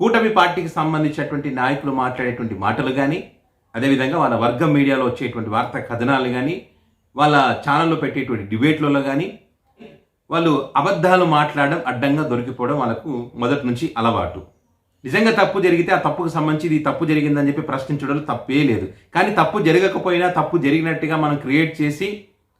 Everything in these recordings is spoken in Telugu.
కూటమి పార్టీకి సంబంధించినటువంటి నాయకులు మాట్లాడేటువంటి మాటలు కానీ, అదేవిధంగా వాళ్ళ వర్గం మీడియాలో వచ్చేటువంటి వార్తా కథనాలు కానీ, వాళ్ళ ఛానల్లో పెట్టేటువంటి డిబేట్లలో కానీ వాళ్ళు అబద్ధాలు మాట్లాడడం, అడ్డంగా దొరికిపోవడం వాళ్ళకు మొదటి నుంచి అలవాటు. నిజంగా తప్పు జరిగితే ఆ తప్పుకు సంబంధించి ఇది తప్పు జరిగిందని చెప్పి ప్రశ్నించడం తప్పే లేదు. కానీ తప్పు జరగకపోయినా తప్పు జరిగినట్టుగా మనం క్రియేట్ చేసి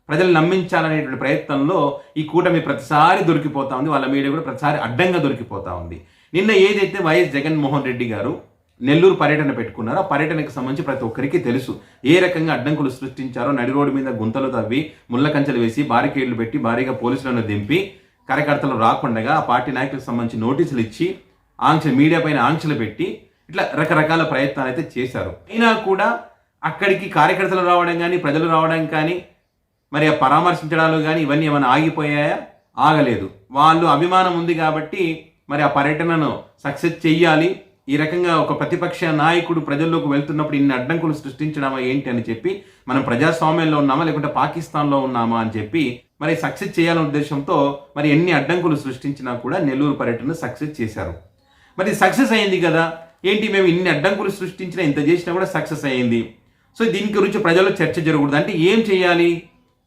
ప్రజలు నమ్మించాలనేటువంటి ప్రయత్నంలో ఈ కూటమి ప్రతిసారి దొరికిపోతా ఉంది. వాళ్ళ మీడియా కూడా ప్రతిసారి అడ్డంగా దొరికిపోతా ఉంది. నిన్న ఏదైతే వైఎస్ జగన్మోహన్ రెడ్డి గారు నెల్లూరు పర్యటన పెట్టుకున్నారో ఆ పర్యటనకు సంబంధించి ప్రతి ఒక్కరికి తెలుసు ఏ రకంగా అడ్డంకులు సృష్టించారో. నడి రోడ్డు మీద గుంతలు తవ్వి ముళ్ళ కంచెలు వేసి బారికేడ్లు పెట్టి భారీగా పోలీసులను దింపి కార్యకర్తలు రాకుండా ఆ పార్టీ నాయకులకు సంబంధించి నోటీసులు ఇచ్చి మీడియా పైన ఆంక్షలు పెట్టి ఇట్లా రకరకాల ప్రయత్నాలు అయితే చేశారు. అయినా కూడా అక్కడికి కార్యకర్తలు రావడం కానీ, ప్రజలు రావడం కానీ, మరి ఆ పరామర్శించడాలు కానీ ఇవన్నీ ఏమైనా ఆగిపోయాయా? ఆగలేదు. వాళ్ళు అభిమానం ఉంది కాబట్టి మరి ఆ పర్యటనను సక్సెస్ చెయ్యాలి. ఈ రకంగా ఒక ప్రతిపక్ష నాయకుడు ప్రజల్లోకి వెళ్తున్నప్పుడు ఇన్ని అడ్డంకులు సృష్టించడమా ఏంటి అని చెప్పి, మనం ప్రజాస్వామ్యంలో ఉన్నామా లేకుంటే పాకిస్తాన్లో ఉన్నామా అని చెప్పి మరి సక్సెస్ చేయాలనే ఉద్దేశంతో మరి ఎన్ని అడ్డంకులు సృష్టించినా కూడా నెల్లూరు పర్యటన సక్సెస్ చేశారు. మరి సక్సెస్ అయింది కదా, ఏంటి మేము ఇన్ని అడ్డంకులు సృష్టించినా ఇంత చేసినా కూడా సక్సెస్ అయ్యింది. సో దీని గురించి ప్రజల్లో చర్చ జరగకూడదు అంటే ఏం చేయాలి?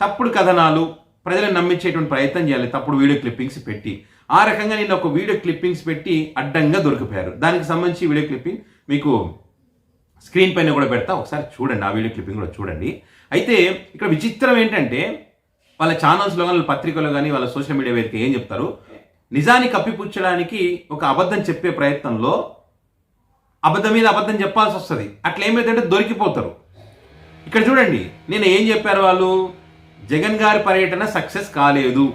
తప్పుడు కథనాలు ప్రజలను నమ్మించేటువంటి ప్రయత్నం చేయాలి, తప్పుడు వీడియో క్లిప్పింగ్స్ పెట్టి. ఆ రకంగా నేను ఒక వీడియో క్లిప్పింగ్స్ పెట్టి అడ్డంగా దొరికిపోయారు. దానికి సంబంధించి వీడియో క్లిప్పింగ్ మీకు స్క్రీన్ పైన కూడా పెడతా, ఒకసారి చూడండి. ఆ వీడియో క్లిప్పింగ్ కూడా చూడండి. అయితే ఇక్కడ విచిత్రం ఏంటంటే వాళ్ళ ఛానల్స్లో కానీ, వాళ్ళ పత్రికలో కానీ, వాళ్ళ సోషల్ మీడియా వేదిక ఏం చెప్తారు, నిజాన్ని కప్పిపుచ్చడానికి ఒక అబద్ధం చెప్పే ప్రయత్నంలో అబద్ధం మీద అబద్ధం చెప్పాల్సి వస్తుంది. అట్లా ఏమైందంటే దొరికిపోతారు. ఇక్కడ చూడండి, నేను ఏం చెప్పారు వాళ్ళు, జగన్ గారి పర్యటన సక్సెస్ కాలేదు,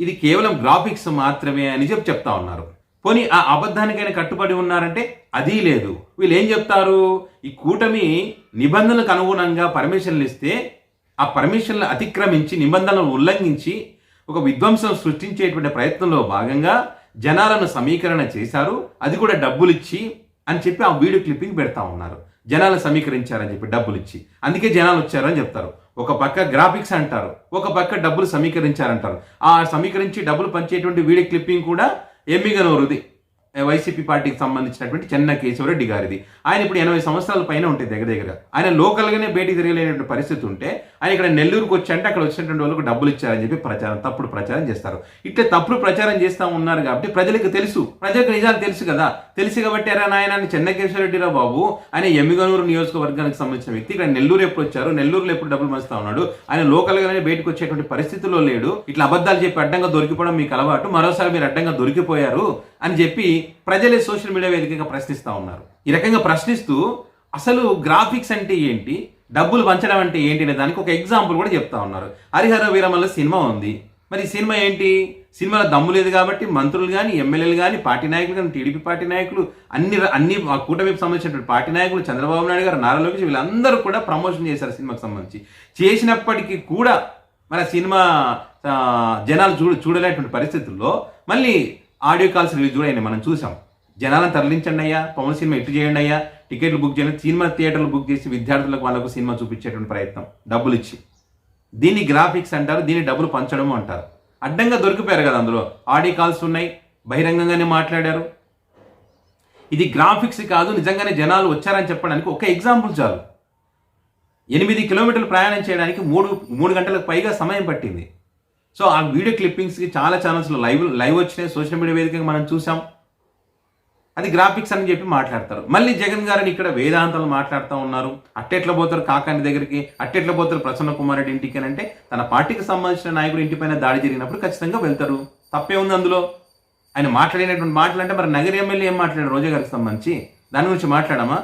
ఇది కేవలం గ్రాఫిక్స్ మాత్రమే అని చెప్తా ఉన్నారు. పోనీ ఆ అబద్ధానికైనా కట్టుబడి ఉన్నారంటే అది లేదు. వీళ్ళు ఏం చెప్తారు, ఈ కూటమి నిబంధనలకు అనుగుణంగా పర్మిషన్లు ఇస్తే ఆ పర్మిషన్లు అతిక్రమించి నిబంధనలను ఉల్లంఘించి ఒక విధ్వంసం సృష్టించేటువంటి ప్రయత్నంలో భాగంగా జనాలను సమీకరణ చేశారు, అది కూడా డబ్బులు ఇచ్చి అని చెప్పి ఆ వీడియో క్లిప్పింగ్ పెడతా ఉన్నారు. జనాలు సమీకరించారని చెప్పి డబ్బులు ఇచ్చి, అందుకే జనాలు వచ్చారని చెప్తారు. ఒక పక్క గ్రాఫిక్స్ అంటారు, ఒక పక్క డబ్బులు సమీకరించారంటారు. ఆ సమీకరించి డబ్బులు పంచేటువంటి వీడియో క్లిప్పింగ్ కూడా ఎమ్మిగనూరుది, వైసీపీ పార్టీకి సంబంధించినటువంటి చెన్న కేశవరెడ్డి గారిది. ఆయన ఇప్పుడు 80 సంవత్సరాల పైన ఉంటుంది దగ్గర. ఆయన లోకల్గానే బయటికి తిరగలేనటువంటి పరిస్థితి ఉంటే ఆయన ఇక్కడ నెల్లూరుకు వచ్చి అంటే అక్కడ వచ్చినటువంటి వాళ్ళకు డబ్బులు ఇచ్చారని చెప్పి తప్పుడు ప్రచారం చేస్తారు. ఇట్లా తప్పుడు ప్రచారం చేస్తూ ఉన్నారు కాబట్టి ప్రజలకు తెలుసు, ప్రజలకు నిజాలు తెలుసు కదా. తెలుసు కాబట్టి ఎరా నాయన చెన్న కేశవరెడ్డిరావు బాబు ఆయన ఎమ్మిగనూరు నియోజకవర్గానికి సంబంధించిన వ్యక్తి ఇక్కడ నెల్లూరు ఎప్పుడు వచ్చారు, నెల్లూరులో ఎప్పుడు డబ్బులు పంచుతా ఉన్నాడు, ఆయన లోకల్గానే బయటకు వచ్చేటువంటి పరిస్థితుల్లో లేడు. ఇట్లా అబద్ధాలు చెప్పి అడ్డంగా దొరికిపోవడం మీకు అలవాటు, మరోసారి మీరు అడ్డంగా దొరికిపోయారు అని చెప్పి ప్రజలే సోషల్ మీడియా వేదికగా ప్రశ్నిస్తూ ఉన్నారు. ఈ రకంగా ప్రశ్నిస్తూ అసలు గ్రాఫిక్స్ అంటే ఏంటి, డబ్బులు పంచడం అంటే ఏంటి అనే దానికి ఒక ఎగ్జాంపుల్ కూడా చెప్తా ఉన్నారు. హరిహర వీరమల్ల సినిమా ఉంది, మరి సినిమా ఏంటి, సినిమాలో దమ్ము లేదు కాబట్టి మంత్రులు కానీ, ఎమ్మెల్యేలు కానీ, పార్టీ నాయకులు కానీ, టీడీపీ పార్టీ నాయకులు అన్ని కూటమికి సంబంధించినటువంటి పార్టీ నాయకులు, చంద్రబాబు నాయుడు గారు, నారా లోకేష్, వీళ్ళందరూ కూడా ప్రమోషన్ చేశారు సినిమాకి సంబంధించి. చేసినప్పటికీ కూడా మన సినిమా జనాలు చూడలేటువంటి పరిస్థితుల్లో మళ్ళీ ఆడియో కాల్స్ రిలీజ్ కూడా అయినాయి, మనం చూసాం. జనాలను తరలించండి అయ్యా, పవన్ సినిమా ఇటు చేయండి అయ్యా, టికెట్లు బుక్ చేయండి, సినిమా థియేటర్లు బుక్ చేసి విద్యార్థులకు వాళ్ళకు సినిమా చూపించేటువంటి ప్రయత్నం డబ్బులు ఇచ్చి. దీన్ని గ్రాఫిక్స్ అంటారు, దీన్ని డబ్బులు పంచడము అంటారు. అడ్డంగా దొరికిపోయారు కదా, అందులో ఆడియో కాల్స్ ఉన్నాయి, బహిరంగంగానే మాట్లాడారు. ఇది గ్రాఫిక్స్ కాదు, నిజంగానే జనాలు వచ్చారని చెప్పడానికి ఒక ఎగ్జాంపుల్ చాలు. 8 కిలోమీటర్లు ప్రయాణం చేయడానికి 3 గంటలకు పైగా సమయం పట్టింది. సో ఆ వీడియో క్లిప్పింగ్స్కి చాలా ఛానల్స్లో లైవ్ వచ్చినాయి, సోషల్ మీడియా వేదికగా మనం చూసాం. అది గ్రాఫిక్స్ అని చెప్పి మాట్లాడతారు. మళ్ళీ జగన్ గారిని ఇక్కడ వేదాంతాలు మాట్లాడుతూ ఉన్నారు. అట్టెట్లా పోతారు కాకాని దగ్గరికి, అట్టెట్లా పోతారు ప్రసన్న కుమార్ రెడ్డి ఇంటికి అని అంటే తన పార్టీకి సంబంధించిన నాయకుడు ఇంటిపైన దాడి జరిగినప్పుడు ఖచ్చితంగా వెళ్తారు, తప్పే ఉంది అందులో. ఆయన మాట్లాడినటువంటి మాటలు అంటే మరి నగర ఎమ్మెల్యే ఏం మాట్లాడారు రోజా గారికి సంబంధించి, దాని గురించి మాట్లాడమా?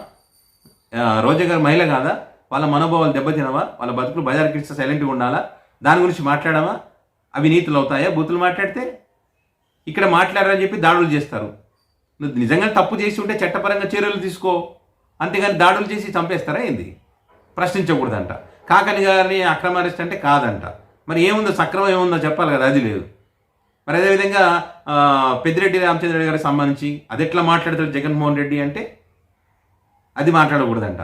రోజా గారు మహిళ కాదా, వాళ్ళ మనోభావాలు దెబ్బతినవా, వాళ్ళ బతుకులు బజార్కి ఇస్తే సైలెంట్గా ఉండాలా, దాని గురించి మాట్లాడమా? అవి నీతులు అవుతాయా బూతులు మాట్లాడితే? ఇక్కడ మాట్లాడారని చెప్పి దాడులు చేస్తారు. నువ్వు నిజంగా తప్పు చేసి ఉంటే చట్టపరంగా చర్యలు తీసుకో, అంతేగాని దాడులు చేసి చంపేస్తారా ఏంది? ప్రశ్నించకూడదంట. కాకని గారిని అక్రమ అరెస్ట్ అంటే కాదంట. మరి ఏముందో సక్రమం ఏముందో చెప్పాలి కదా, అది లేదు. మరి అదేవిధంగా పెద్దిరెడ్డి రామచంద్రరెడ్డి గారికి సంబంధించి అది ఎట్లా మాట్లాడతాడు జగన్మోహన్ రెడ్డి అంటే అది మాట్లాడకూడదంట.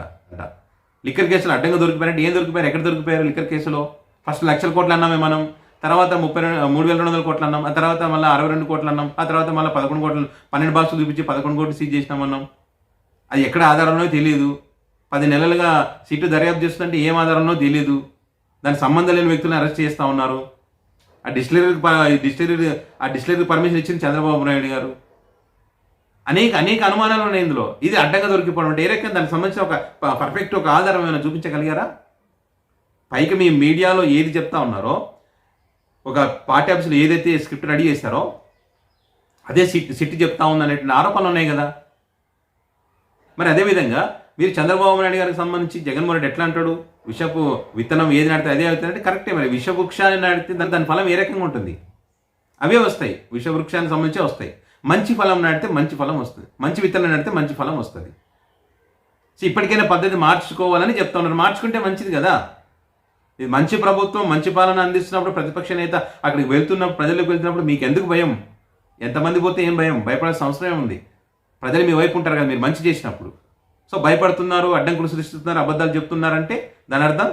లిక్కర్ కేసులో అడ్డంగా దొరికిపోయారంటే ఏం దొరికిపోయారు, ఎక్కడ దొరికిపోయారు లిక్కర్ కేసులో? ఫస్ట్ 1,00,000 కోట్లు అన్నామే మనం, తర్వాత 3,200 కోట్లు అన్నాం, ఆ తర్వాత మళ్ళీ 62 కోట్లు అన్నాం, ఆ తర్వాత మళ్ళీ 11 కోట్లు 12 బాక్సులు చూపించి 11 కోట్లు సీజ్ చేసినామన్నాం. అది ఎక్కడ ఆధారంలో తెలియదు. 10 నెలలుగా సిట్టు దర్యాప్తు చేస్తుంటే ఏం ఆధారంలో తెలియదు. దానికి సంబంధం లేని వ్యక్తులను అరెస్ట్ చేస్తూ ఉన్నారు. ఆ డిస్టిలరీకి పర్మిషన్ ఇచ్చింది చంద్రబాబు నాయుడు గారు. అనేక అనుమానాలు ఉన్నాయి ఇందులో. ఇది అడ్డంగా దొరికిపోవడం అంటే ఏ రకంగా దానికి సంబంధించిన ఒక పర్ఫెక్ట్ ఒక ఆధారం ఏమైనా చూపించగలిగారా? పైకి మీ మీడియాలో ఏది చెప్తా ఉన్నారో, ఒక పార్టీ ఆఫీసులో ఏదైతే స్క్రిప్ట్ రెడీ చేశారో అదే సిట్ చెప్తా ఉందనేటువంటి ఆరోపణలు ఉన్నాయి కదా. మరి అదేవిధంగా మీరు చంద్రబాబు నాయుడు గారికి సంబంధించి జగన్మోహన్ రెడ్డి ఎట్లా అంటాడు, విషపు విత్తనం ఏది నాటితే అదే అవుతుందంటే కరెక్టే. మరి విషవృక్షాన్ని నాటితే దాని ఫలం ఏ రకంగా ఉంటుంది? అవే వస్తాయి, విషవృక్షానికి సంబంధించి వస్తాయి. మంచి ఫలం నాటితే మంచి ఫలం వస్తుంది, మంచి విత్తనం నాటితే మంచి ఫలం వస్తుంది. సో ఇప్పటికైనా పద్ధతి మార్చుకోవాలని చెప్తా ఉన్నారు. మార్చుకుంటే మంచిది కదా. ఇది మంచి ప్రభుత్వం మంచి పాలన అందిస్తున్నప్పుడు ప్రతిపక్ష నేత అక్కడికి వెళ్తున్నప్పుడు, ప్రజలకు వెళ్తున్నప్పుడు మీకు ఎందుకు భయం? ఎంతమంది పోతే ఏం భయం? భయపడాల్సిన అవసరం ఉంది. ప్రజలు మీ వైపు ఉంటారు కదా మీరు మంచి చేసినప్పుడు. సో భయపడుతున్నారు, అడ్డంకులు సృష్టిస్తున్నారు, అబద్ధాలు చెప్తున్నారంటే దాని అర్థం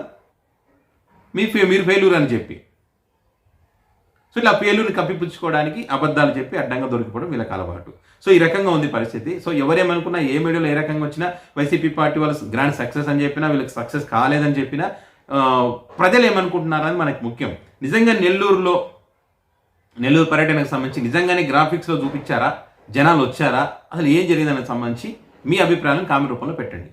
మీరు ఫెయిల్యూర్ అని చెప్పి. సో ఇలా ఫెయిల్యూర్ని కప్పిపుచ్చుకోవడానికి అబద్ధాలు చెప్పి అడ్డంగా దొరికిపోవడం వీళ్ళకి అలవాటు. సో ఈ రకంగా ఉంది పరిస్థితి. సో ఎవరేమనుకున్నా, ఏ మీడియాలో ఏ రకంగా వచ్చినా, వైసీపీ పార్టీ వాళ్ళు గ్రాండ్ సక్సెస్ అని చెప్పినా, వీళ్ళకి సక్సెస్ కాలేదని చెప్పినా, ప్రజలు ఏమనుకుంటున్నారని మనకు ముఖ్యం. నిజంగా నెల్లూరు పర్యటనకు సంబంధించి నిజంగానే గ్రాఫిక్స్లో చూపించారా, జనాలు వచ్చారా, అసలు ఏం జరిగిందనే సంబంధించి మీ అభిప్రాయాలను కామెంట్ రూపంలో పెట్టండి.